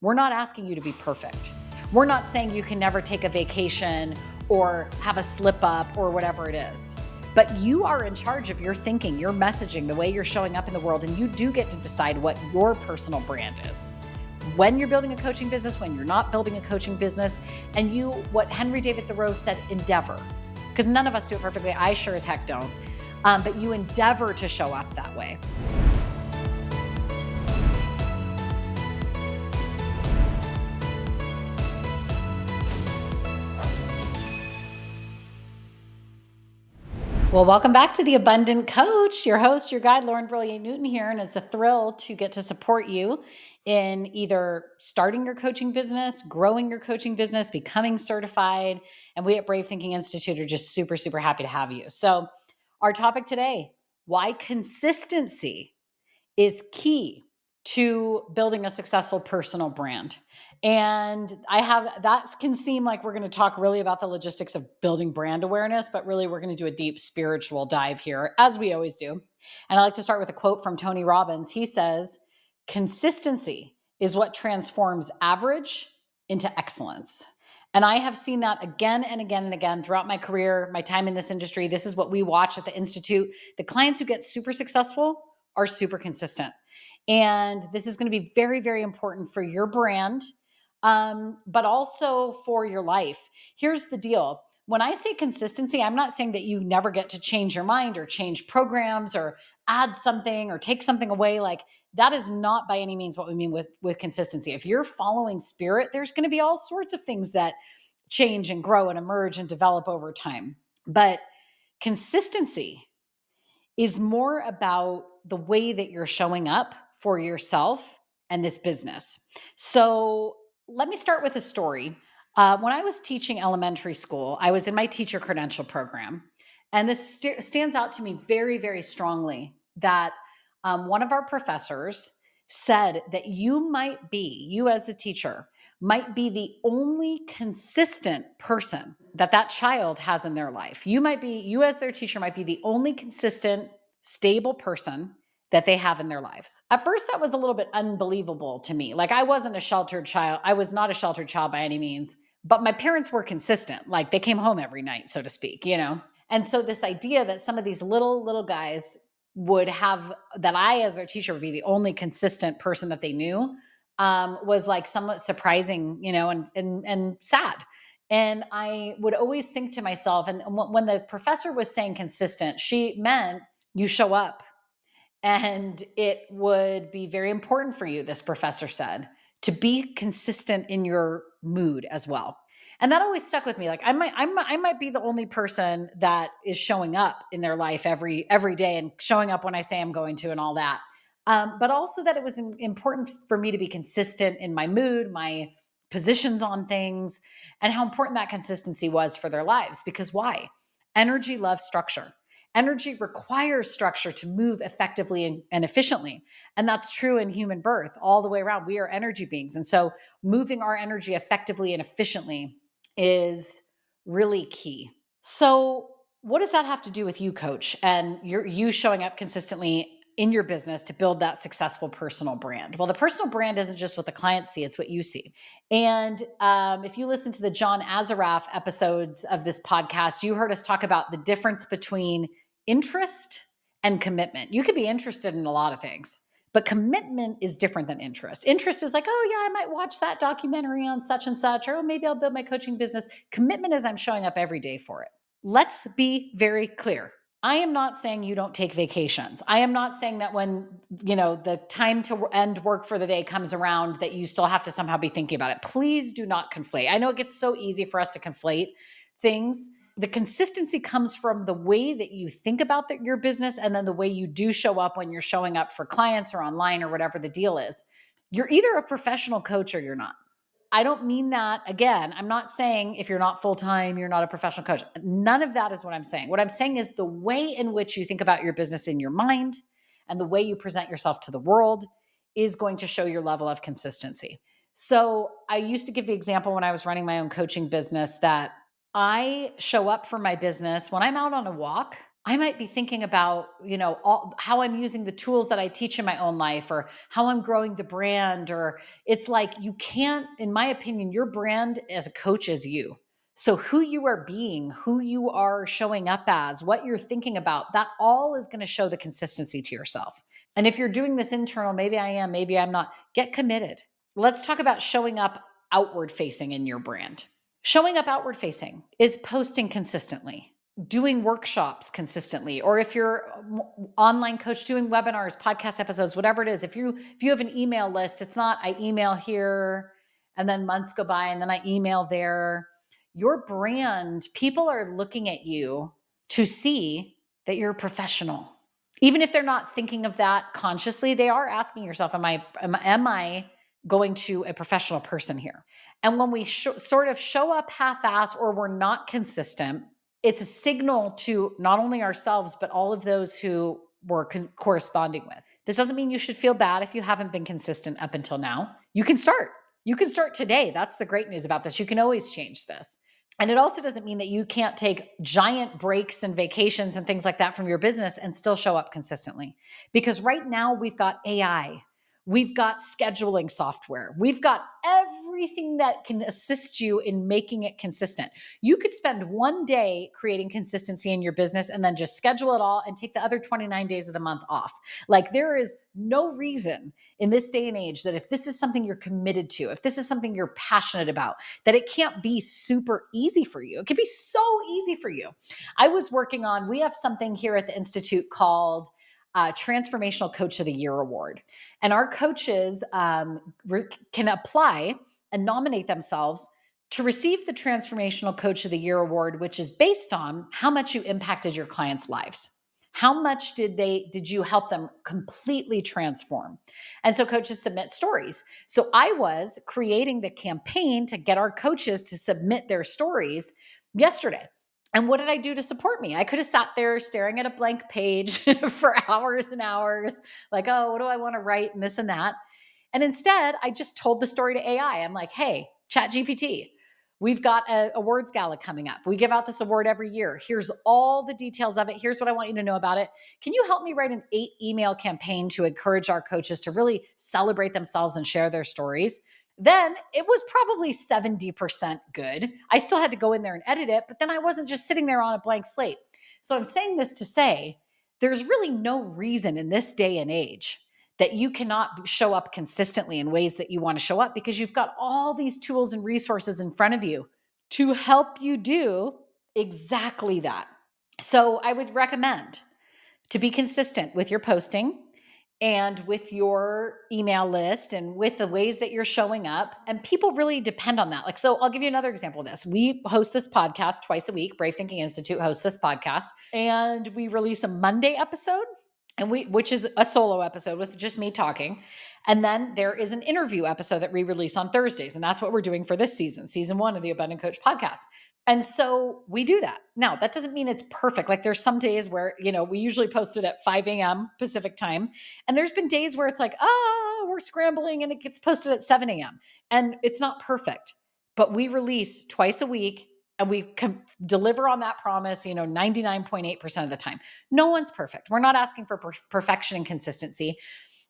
We're not asking you to be perfect. We're not saying you can never take a vacation or have a slip up or whatever it is. But you are in charge of your thinking, your messaging, the way you're showing up in the world, and you do get to decide what your personal brand is. When you're building a coaching business, when you're not building a coaching business, and what Henry David Thoreau said, endeavor. Because none of us do it perfectly. I sure as heck don't. But you endeavor to show up that way. Well, welcome back to The Abundant Coach. Your host, your guide, Lauren Brollier Newton here, and it's a thrill to get to support you in either starting your coaching business, growing your coaching business, becoming certified. And we at Brave Thinking Institute are just super, super happy to have you. So our topic today, why consistency is key to building a successful personal brand. And that can seem like we're going to talk really about the logistics of building brand awareness, but really we're going to do a deep spiritual dive here, as we always do. And I like to start with a quote from Tony Robbins. He says, "Consistency is what transforms average into excellence." And I have seen that again and again and again throughout my career, my time in this industry. This is what we watch at the Institute. The clients who get super successful are super consistent. And this is going to be very, very important for your brand, but also for your life. Here's the deal. When I say consistency, I'm not saying that you never get to change your mind or change programs or add something or take something away. Like, that is not by any means what we mean with consistency. If you're following spirit, there's going to be all sorts of things that change and grow and emerge and develop over time. But consistency is more about the way that you're showing up for yourself and this business. So let me start with a story. When I was teaching elementary school, I was in my teacher credential program. And this stands out to me very, very strongly that one of our professors said that you as the teacher, might be the only consistent person that child has in their life. You as their teacher might be the only consistent, stable person that they have in their lives. At first, that was a little bit unbelievable to me. Like, I wasn't a sheltered child. I was not a sheltered child by any means, but my parents were consistent. Like, they came home every night, so to speak, And so this idea that some of these little guys would have, that I as their teacher would be the only consistent person that they knew, was like somewhat surprising, and sad. And I would always think to myself, and when the professor was saying consistent, she meant you show up. And it would be very important for you, this professor said, to be consistent in your mood as well. And that always stuck with me. Like, I might be the only person that is showing up in their life every day and showing up when I say I'm going to and all that. But also that it was important for me to be consistent in my mood, my positions on things, and how important that consistency was for their lives. Because why? Energy loves structure. Energy requires structure to move effectively and efficiently. And that's true in human birth all the way around. We are energy beings. And so moving our energy effectively and efficiently is really key. So what does that have to do with you, coach, and you showing up consistently in your business to build that successful personal brand? Well, the personal brand isn't just what the clients see, it's what you see. And if you listen to the John Azaraf episodes of this podcast, you heard us talk about the difference between interest and commitment. You could be interested in a lot of things, but commitment is different than interest. Interest is like, oh yeah, I might watch that documentary on such and such, or maybe I'll build my coaching business. Commitment is I'm showing up every day for it. Let's be very clear. I am not saying you don't take vacations. I am not saying that when, the time to end work for the day comes around that you still have to somehow be thinking about it. Please do not conflate. I know it gets so easy for us to conflate things. The consistency comes from the way that you think about your business and then the way you do show up when you're showing up for clients or online or whatever the deal is. You're either a professional coach or you're not. I don't mean that, again, I'm not saying if you're not full-time, you're not a professional coach. None of that is what I'm saying. What I'm saying is the way in which you think about your business in your mind and the way you present yourself to the world is going to show your level of consistency. So I used to give the example when I was running my own coaching business that I show up for my business when I'm out on a walk. I might be thinking about, how I'm using the tools that I teach in my own life, or how I'm growing the brand. Or it's like, you can't, in my opinion, your brand as a coach is you. So who you are being, who you are showing up as, what you're thinking about, that all is going to show the consistency to yourself. And if you're doing this internal, maybe I am, maybe I'm not, get committed. Let's talk about showing up outward facing in your brand. Showing up outward facing is posting consistently, doing workshops consistently, or if you're online coach, doing webinars, podcast episodes, whatever it is. If you have an email list, it's not I email here and then months go by and then I email there. Your brand, people are looking at you to see that you're a professional. Even if they're not thinking of that consciously, they are asking yourself, am I going to a professional person here? And when we sort of show up half-ass or we're not consistent, it's a signal to not only ourselves, but all of those who we're corresponding with. This doesn't mean you should feel bad if you haven't been consistent up until now. You can start. You can start today. That's the great news about this. You can always change this. And it also doesn't mean that you can't take giant breaks and vacations and things like that from your business and still show up consistently. Because right now we've got AI. We've got scheduling software. We've got everything that can assist you in making it consistent. You could spend one day creating consistency in your business and then just schedule it all and take the other 29 days of the month off. Like, there is no reason in this day and age that if this is something you're committed to, if this is something you're passionate about, that it can't be super easy for you. It can be so easy for you. We have something here at the Institute called Transformational Coach of the Year Award. And our coaches can apply and nominate themselves to receive the Transformational Coach of the Year Award, which is based on how much you impacted your clients' lives. How much did you help them completely transform? And so coaches submit stories. So I was creating the campaign to get our coaches to submit their stories yesterday. And what did I do to support me? I could have sat there staring at a blank page for hours and hours, like, oh, what do I want to write and this and that. And instead, I just told the story to AI. I'm like, hey, ChatGPT, we've got a awards gala coming up. We give out this award every year. Here's all the details of it. Here's what I want you to know about it. Can you help me write an 8-email campaign to encourage our coaches to really celebrate themselves and share their stories? Then it was probably 70% good. I still had to go in there and edit it, but then I wasn't just sitting there on a blank slate. So I'm saying this to say there's really no reason in this day and age that you cannot show up consistently in ways that you want to show up, because you've got all these tools and resources in front of you to help you do exactly that. So I would recommend to be consistent with your posting and with your email list and with the ways that you're showing up. And people really depend on that. Like, so I'll give you another example of this. We host this podcast twice a week. Brave Thinking Institute hosts this podcast, and we release a Monday episode, which is a solo episode with just me talking. And then there is an interview episode that we release on Thursdays. And that's what we're doing for this season 1 of the Abundant Coach podcast. And so we do that. Now, that doesn't mean it's perfect. Like, there's some days where, we usually post it at 5 a.m. Pacific time. And there's been days where it's like, we're scrambling and it gets posted at 7 a.m. And it's not perfect, but we release twice a week and we deliver on that promise, 99.8% of the time. No one's perfect. We're not asking for perfection and consistency,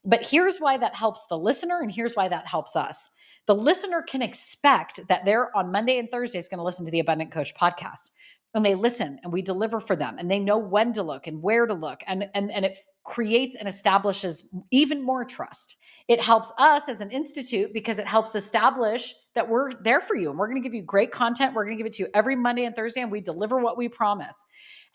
but here's why that helps the listener. And here's why that helps us. The listener can expect that they're on Monday and Thursday is going to listen to the Abundant Coach podcast, and they listen and we deliver for them, and they know when to look and where to look. And it creates and establishes even more trust. It helps us as an institute because it helps establish that we're there for you and we're going to give you great content. We're going to give it to you every Monday and Thursday, and we deliver what we promise.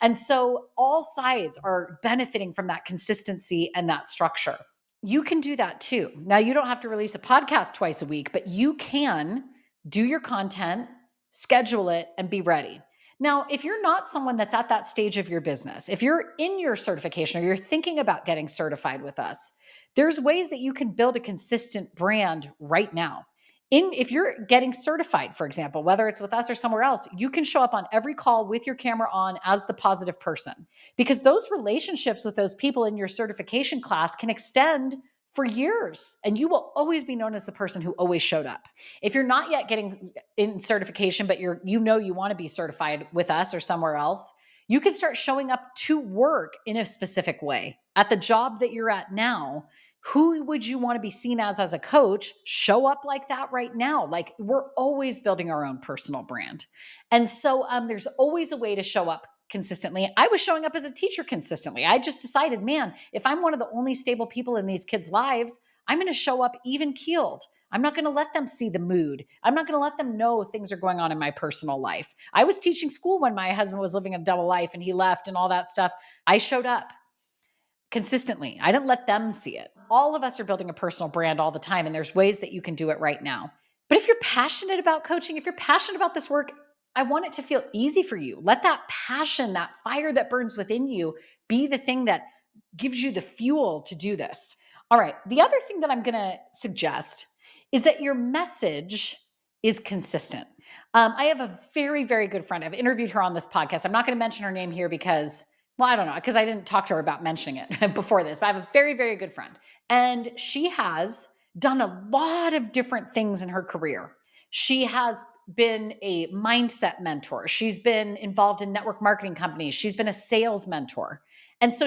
And so all sides are benefiting from that consistency and that structure. You can do that too. Now, you don't have to release a podcast twice a week, but you can do your content, schedule it, and be ready. Now, if you're not someone that's at that stage of your business, if you're in your certification or you're thinking about getting certified with us, there's ways that you can build a consistent brand right now. If you're getting certified, for example, whether it's with us or somewhere else, you can show up on every call with your camera on as the positive person, because those relationships with those people in your certification class can extend for years, and you will always be known as the person who always showed up. If you're not yet getting in certification, but you want to be certified with us or somewhere else, You can start showing up to work in a specific way. At the job that you're at now, who would you want to be seen as a coach? Show up like that right now. Like, we're always building our own personal brand. And so there's always a way to show up consistently. I was showing up as a teacher consistently. I just decided, man, if I'm one of the only stable people in these kids' lives, I'm going to show up even keeled. I'm not going to let them see the mood. I'm not going to let them know things are going on in my personal life. I was teaching school when my husband was living a double life and he left and all that stuff. I showed up consistently. I didn't let them see it. All of us are building a personal brand all the time, and there's ways that you can do it right now. But if you're passionate about coaching, if you're passionate about this work, I want it to feel easy for you. Let that passion, that fire that burns within you, be the thing that gives you the fuel to do this. All right. The other thing that I'm going to suggest is that your message is consistent. I have a very, very good friend. I've interviewed her on this podcast. I'm not going to mention her name here because, well, I don't know, because I didn't talk to her about mentioning it before this, but I have a very, very good friend. And she has done a lot of different things in her career. She has been a mindset mentor. She's been involved in network marketing companies. She's been a sales mentor. And so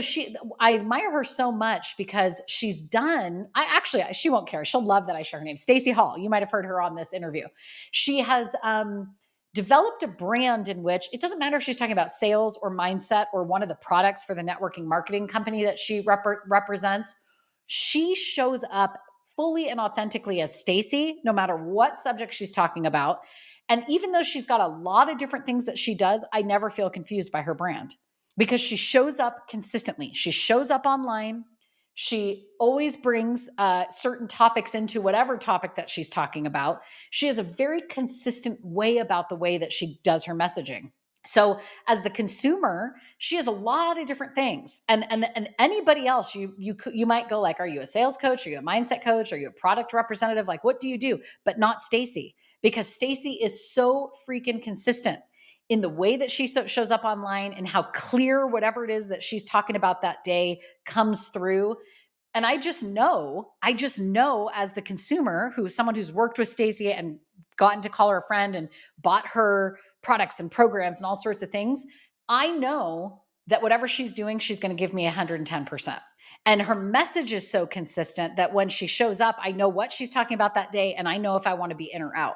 I admire her so much because she's done, she won't care. She'll love that I share her name. Stacey Hall. You might have heard her on this interview. She has developed a brand in which it doesn't matter if she's talking about sales or mindset or one of the products for the networking marketing company that she represents. She shows up fully and authentically as Stacey, no matter what subject she's talking about. And even though she's got a lot of different things that she does, I never feel confused by her brand because she shows up consistently. She shows up online. She always brings certain topics into whatever topic that she's talking about. She has a very consistent way about the way that she does her messaging. So as the consumer, she has a lot of different things. And anybody else, you might go like, are you a sales coach? Are you a mindset coach? Are you a product representative? Like, what do you do? But not Stacey, because Stacey is so freaking consistent in the way that she shows up online and how clear whatever it is that she's talking about that day comes through. And I just know as the consumer, someone who's worked with Stacey and gotten to call her a friend and bought her products and programs and all sorts of things, I know that whatever she's doing, she's going to give me 110%. And her message is so consistent that when she shows up, I know what she's talking about that day, and I know if I want to be in or out.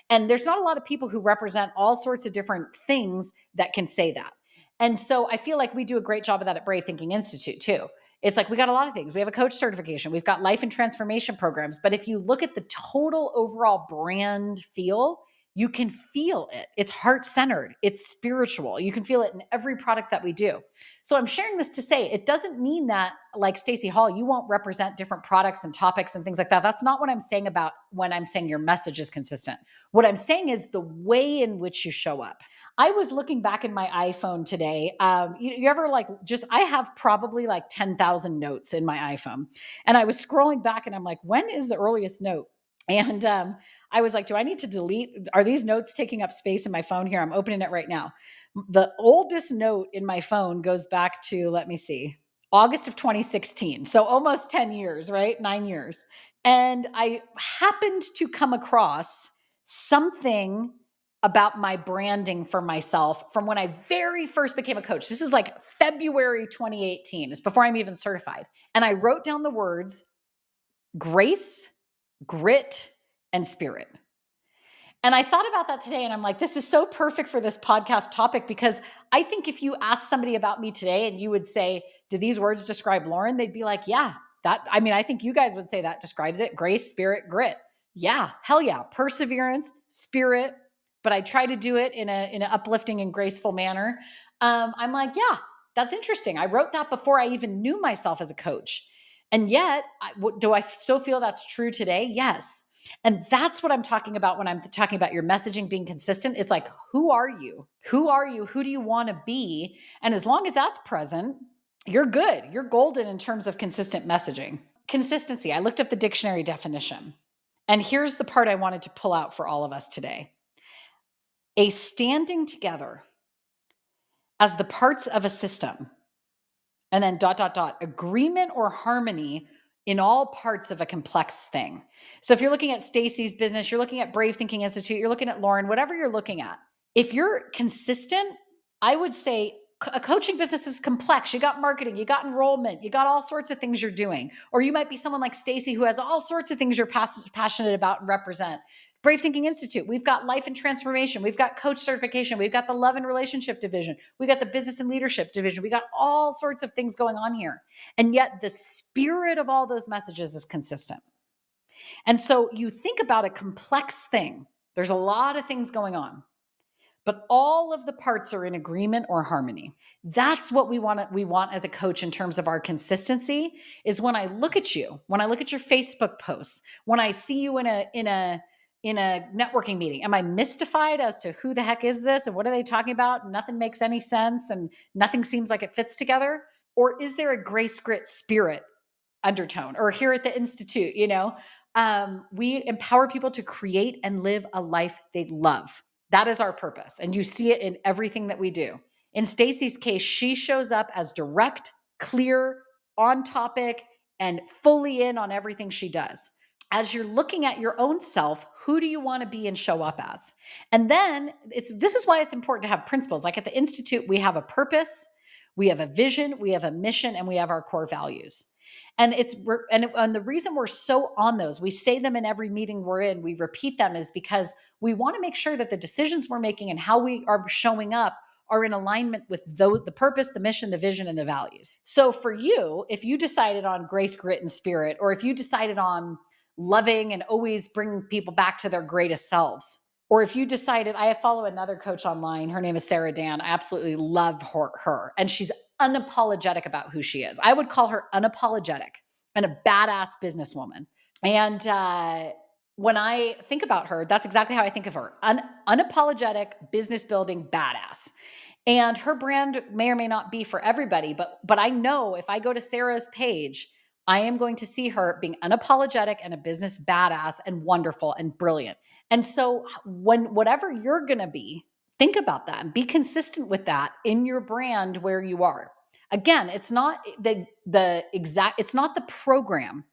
And there's not a lot of people who represent all sorts of different things that can say that. And so I feel like we do a great job of that at Brave Thinking Institute too. It's like we got a lot of things. We have a coach certification. We've got life and transformation programs. But if you look at the total overall brand feel, you can feel it. It's heart-centered. It's spiritual. You can feel it in every product that we do. So I'm sharing this to say it doesn't mean that, like Stacey Hall, you won't represent different products and topics and things like that. That's not what I'm saying about when I'm saying your message is consistent. What I'm saying is the way in which you show up. I was looking back in my iPhone today. You ever I have probably like 10,000 notes in my iPhone. And I was scrolling back and I'm like, when is the earliest note? And I was like, do I need to delete? Are these notes taking up space in my phone here? I'm opening it right now. The oldest note in my phone goes back to, let me see, August of 2016. So almost 10 years, right? 9 years. And I happened to come across something about my branding for myself from when I very first became a coach. This is like February 2018. It's before I'm even certified. And I wrote down the words grace, grit, and spirit. And I thought about that today and I'm like, this is so perfect for this podcast topic because I think if you ask somebody about me today and you would say, do these words describe Lauren? They'd be like, yeah, I think you guys would say that describes it. Grace, spirit, grit. Yeah, hell yeah. Perseverance, spirit. But I try to do it in an uplifting and graceful manner. I'm like, yeah, that's interesting. I wrote that before I even knew myself as a coach. And yet, do I still feel that's true today? Yes. And that's what I'm talking about when I'm talking about your messaging being consistent. It's like, who are you? Who are you? Who do you want to be? And as long as that's present, you're good. You're golden in terms of consistent messaging. Consistency. I looked up the dictionary definition. And here's the part I wanted to pull out for all of us today. A standing together as the parts of a system, and then ... agreement or harmony in all parts of a complex thing. So if you're looking at Stacey's business, you're looking at Brave Thinking Institute, you're looking at Lauren, whatever you're looking at, if you're consistent, I would say a coaching business is complex. You got marketing, you got enrollment, you got all sorts of things you're doing. Or you might be someone like Stacy who has all sorts of things you're passionate about and represent. Brave Thinking Institute, we've got life and transformation. We've got coach certification. We've got the love and relationship division. We got the business and leadership division. We got all sorts of things going on here. And yet the spirit of all those messages is consistent. And so you think about a complex thing. There's a lot of things going on, but all of the parts are in agreement or harmony. That's what we want as a coach in terms of our consistency, is when I look at you, when I look at your Facebook posts, when I see you in a networking meeting, am I mystified as to who the heck is this and what are they talking about? Nothing makes any sense and nothing seems like it fits together. Or is there a grace, grit, spirit undertone? Or here at the Institute, we empower people to create and live a life they love. That is our purpose. And you see it in everything that we do. In Stacy's case, she shows up as direct, clear, on topic, and fully in on everything she does. As you're looking at your own self, who do you want to be and show up as? And then this is why it's important to have principles. Like at the Institute, we have a purpose, we have a vision, we have a mission, and we have our core values. And the reason we're so on those, we say them in every meeting we're in, we repeat them, is because we want to make sure that the decisions we're making and how we are showing up are in alignment with the purpose, the mission, the vision, and the values. So for you, if you decided on grace, grit, and spirit, or if you decided on loving and always bringing people back to their greatest selves, or if you decided, I follow another coach online, her name is Sarah Dan. I absolutely love her. And she's unapologetic about who she is. I would call her unapologetic and a badass businesswoman. And when I think about her, that's exactly how I think of her. Unapologetic, business building, badass. And her brand may or may not be for everybody, but I know if I go to Sarah's page, I am going to see her being unapologetic and a business badass and wonderful and brilliant. And so whatever you're going to be, think about that and be consistent with that in your brand where you are. Again, it's not it's not the program.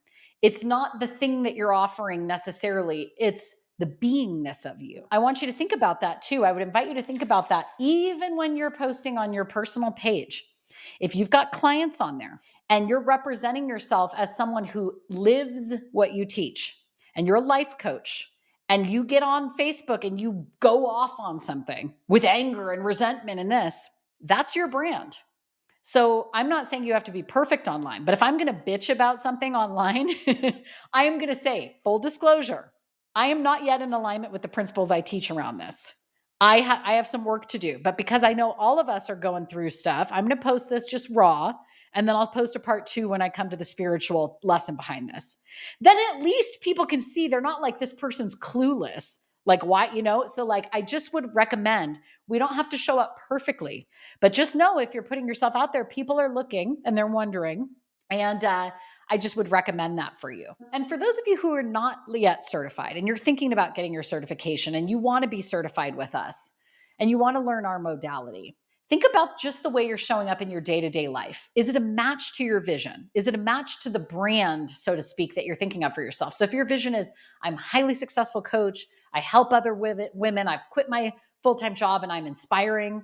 It's not the thing that you're offering necessarily. It's the beingness of you. I want you to think about that too. I would invite you to think about that even when you're posting on your personal page. If you've got clients on there and you're representing yourself as someone who lives what you teach, and you're a life coach, and you get on Facebook and you go off on something with anger and resentment and this, that's your brand. So I'm not saying you have to be perfect online, but if I'm going to bitch about something online, I am going to say, full disclosure, I am not yet in alignment with the principles I teach around this. I have some work to do, but because I know all of us are going through stuff, I'm going to post this just raw, and then I'll post a part 2 when I come to the spiritual lesson behind this. Then at least people can see they're not like, this person's clueless. Like, why, So like, I just would recommend, we don't have to show up perfectly, but just know if you're putting yourself out there, people are looking and they're wondering. And I just would recommend that for you. And for those of you who are not yet certified and you're thinking about getting your certification and you want to be certified with us and you want to learn our modality, think about just the way you're showing up in your day-to-day life. Is it a match to your vision? Is it a match to the brand, so to speak, that you're thinking of for yourself? So if your vision is, I'm a highly successful coach, I help other women, I've quit my full-time job and I'm inspiring,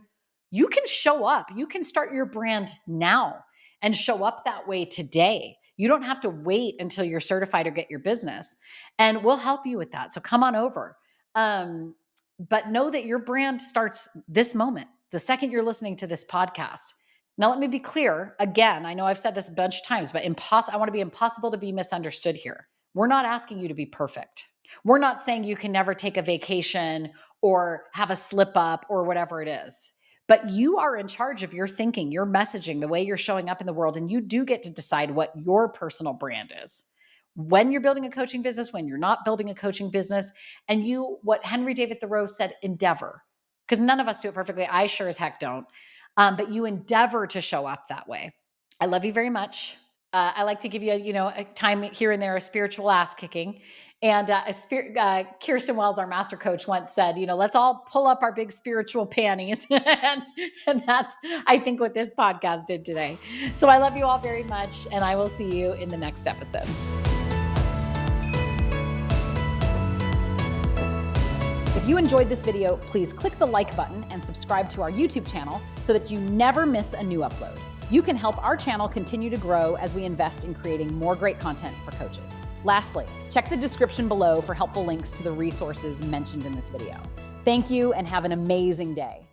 you can show up. You can start your brand now and show up that way today. You don't have to wait until you're certified or get your business. And we'll help you with that. So come on over. But know that your brand starts this moment, the second you're listening to this podcast. Now, let me be clear. Again, I know I've said this a bunch of times, but I want to be impossible to be misunderstood here. We're not asking you to be perfect. We're not saying you can never take a vacation or have a slip up or whatever it is. But you are in charge of your thinking, your messaging, the way you're showing up in the world, and you do get to decide what your personal brand is. When you're building a coaching business, when you're not building a coaching business, and what Henry David Thoreau said, endeavor. Because none of us do it perfectly. I sure as heck don't. But you endeavor to show up that way. I love you very much. I like to give you, a time here and there, a spiritual ass kicking. And Kirsten Wells, our master coach, once said, let's all pull up our big spiritual panties. and that's, I think, what this podcast did today. So I love you all very much, and I will see you in the next episode. If you enjoyed this video, please click the like button and subscribe to our YouTube channel so that you never miss a new upload. You can help our channel continue to grow as we invest in creating more great content for coaches. Lastly, check the description below for helpful links to the resources mentioned in this video. Thank you and have an amazing day.